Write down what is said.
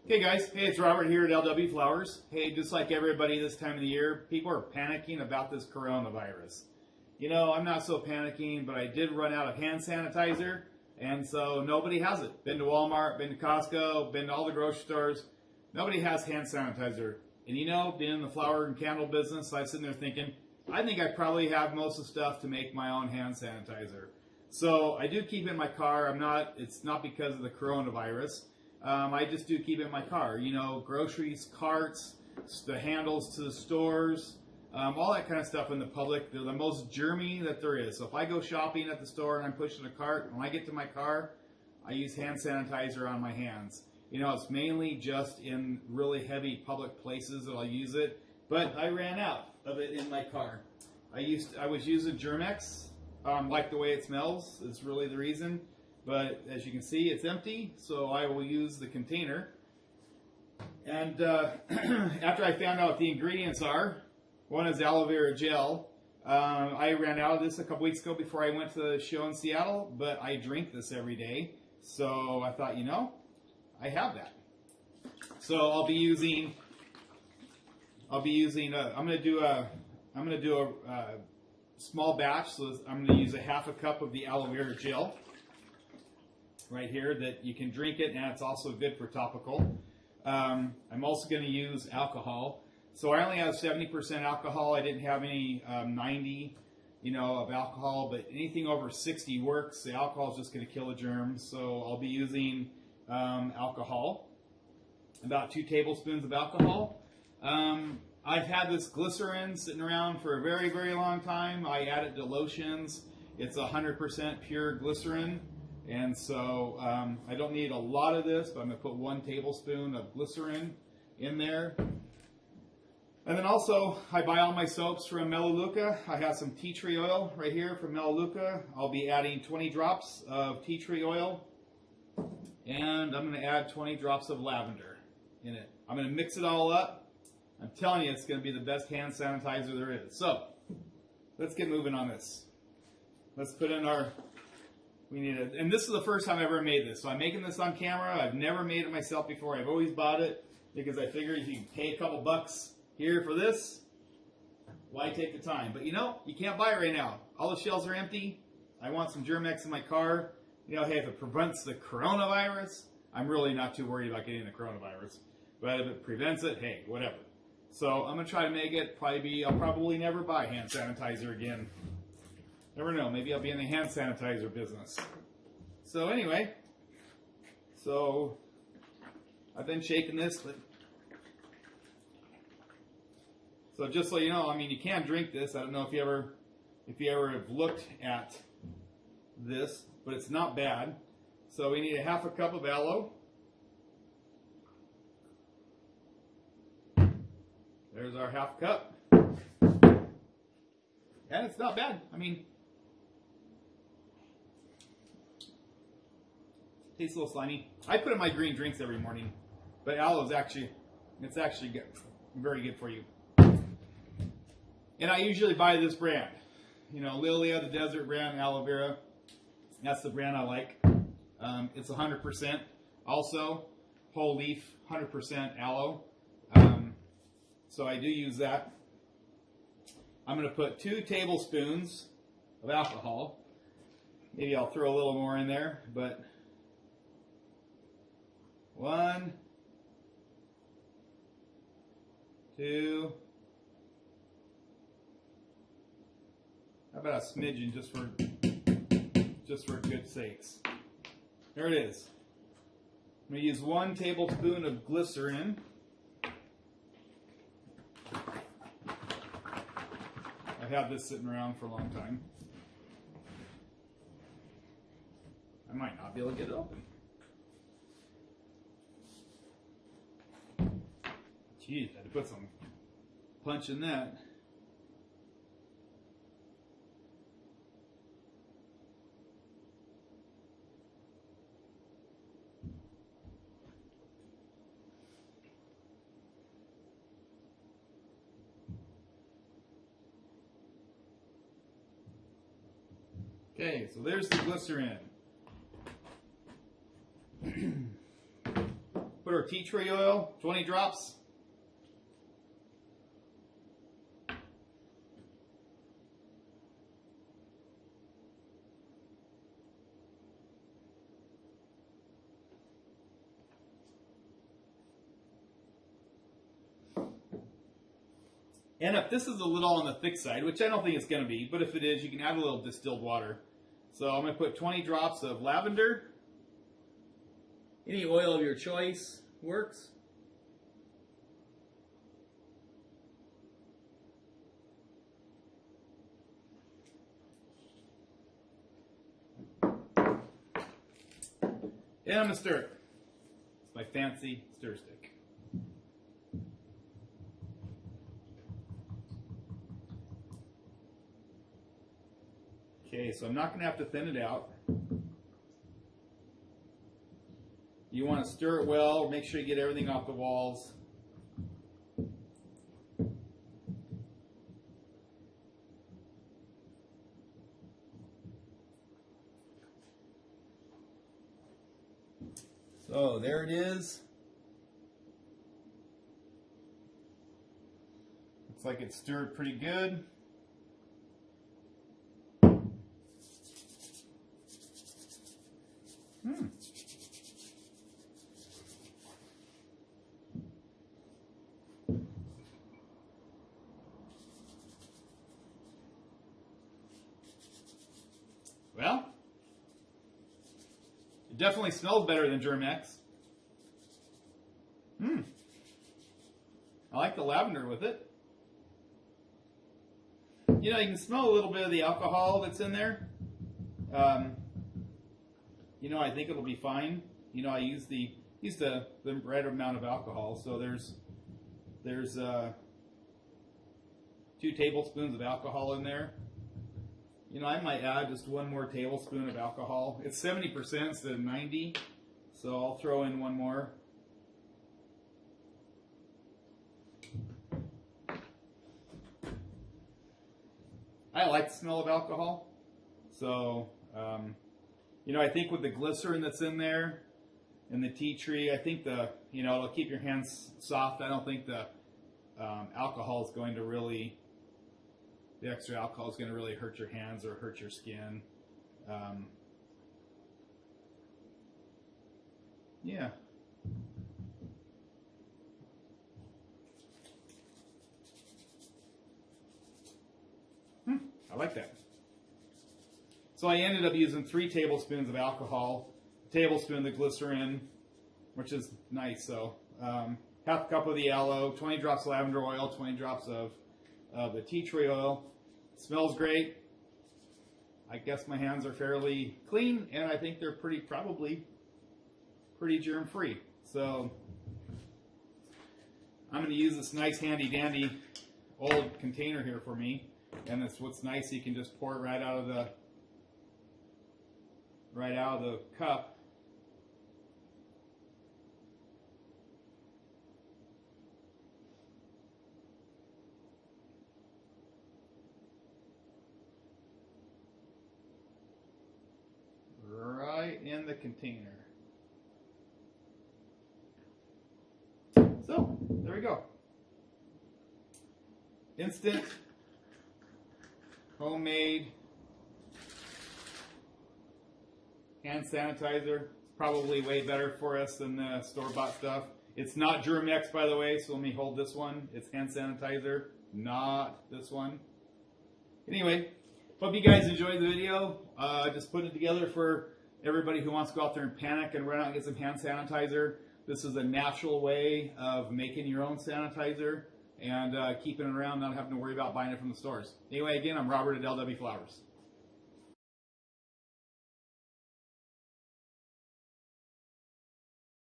Hey guys, hey, it's Robert here at LW Flowers. Hey, just like everybody this time of the year, people are panicking about this coronavirus. You know, I'm not so panicking, but I did run out of hand sanitizer, and so nobody has it. Been to Walmart, been to Costco, been to all the grocery stores. Nobody has hand sanitizer. And you know, being in the flower and candle business, I was sitting there thinking, I think I probably have most of the stuff to make my own hand sanitizer. So I do keep it in my car. It's not because of the coronavirus. I just do keep it in my car. You know, groceries, carts, the handles to the stores, all that kind of stuff in the public. They're the most germy that there is. So if I go shopping at the store and I'm pushing a cart, when I get to my car, I use hand sanitizer on my hands. You know, it's mainly just in really heavy public places that I'll use it, but I ran out of it in my car. I was using Germex, like the way it smells. It's really the reason. But as you can see, it's empty, so I will use the container. And after I found out what the ingredients are, one is aloe vera gel. I ran out of this a couple weeks ago before I went to the show in Seattle, but I drink this every day. So I thought, you know, I have that. So I'm gonna do a small batch. So I'm gonna use a half a cup of the aloe vera gel right here that you can drink it, and it's also good for topical. I'm also going to use alcohol. So I only have 70% alcohol. I didn't have any 90, of alcohol, but anything over 60 works. The alcohol is just going to kill the germs. So I'll be using alcohol, about 2 tablespoons of alcohol. I've had this glycerin sitting around for a very, very long time. I add it to lotions. It's 100% pure glycerin. And so I don't need a lot of this, but I'm going to put 1 tablespoon of glycerin in there. And then also, I buy all my soaps from Melaleuca. I have some tea tree oil right here from Melaleuca. I'll be adding 20 drops of tea tree oil. And I'm going to add 20 drops of lavender in it. I'm going to mix it all up. I'm telling you, it's going to be the best hand sanitizer there is. So, let's get moving on this. Let's put in our... and this is the first time I've ever made this. So I'm making this on camera. I've never made it myself before. I've always bought it because I figured if you pay a couple bucks here for this, why take the time? But you know, you can't buy it right now. All the shelves are empty. I want some Germex in my car. You know, hey, if it prevents the coronavirus, I'm really not too worried about getting the coronavirus. But if it prevents it, hey, whatever. So I'm going to try to make it. I'll probably never buy hand sanitizer again. Never know, maybe I'll be in the hand sanitizer business. So anyway, I've been shaking this. So just so you know, I mean, you can drink this. I don't know if you ever have looked at this, but it's not bad. So we need a half a cup of aloe. There's our half cup. And it's not bad. I mean, tastes a little slimy. I put in my green drinks every morning, but aloe is actually good, very good for you. And I usually buy this brand, Lilia, the desert brand, aloe vera. That's the brand I like. It's 100%. Also, whole leaf, 100% aloe. So I do use that. I'm going to put 2 tablespoons of alcohol. Maybe I'll throw a little more in there, but 1, 2, how about a smidgen just for good sakes. There it is. I'm going to use 1 tablespoon of glycerin. I've had this sitting around for a long time. I might not be able to get it open. Jeez, I had to put some punch in that. Okay, so there's the glycerin. put our tea tree oil, 20 drops. And if this is a little on the thick side, which I don't think it's going to be, but if it is, you can add a little distilled water. So I'm going to put 20 drops of lavender. Any oil of your choice works. And I'm going to stir it. It's my fancy stir stick. Okay, so I'm not going to have to thin it out. You want to stir it well, make sure you get everything off the walls. So there it is. Looks like it's stirred pretty good. Well, it definitely smells better than Germ-X. I like the lavender with it. You know, you can smell a little bit of the alcohol that's in there. You know, I think it'll be fine. You know, I used the right amount of alcohol, so there's 2 tablespoons of alcohol in there. You know, I might add just 1 more tablespoon of alcohol. It's 70% instead of 90, so I'll throw in 1 more. I like the smell of alcohol, so you know, I think with the glycerin that's in there and the tea tree, I think it'll keep your hands soft. I don't think the alcohol is going to really. The extra alcohol is going to really hurt your hands or hurt your skin. Yeah. I like that. So I ended up using 3 tablespoons of alcohol, a tablespoon of the glycerin, which is nice. So half a cup of the aloe, 20 drops of lavender oil, 20 drops of the tea tree oil. It smells great. I guess my hands are fairly clean, and I think they're probably pretty germ-free. So I'm going to use this nice handy-dandy old container here for me. And that's what's nice. You can just pour it right out of the cup. Right in the container. So, there we go. Instant, homemade hand sanitizer. It's probably way better for us than the store-bought stuff. It's not Germ-X, by the way, so let me hold this one. It's hand sanitizer, not this one. Anyway, hope you guys enjoyed the video. Just putting it together for everybody who wants to go out there and panic and run out and get some hand sanitizer. This is a natural way of making your own sanitizer and keeping it around, not having to worry about buying it from the stores. Anyway, again, I'm Robert at LW Flowers.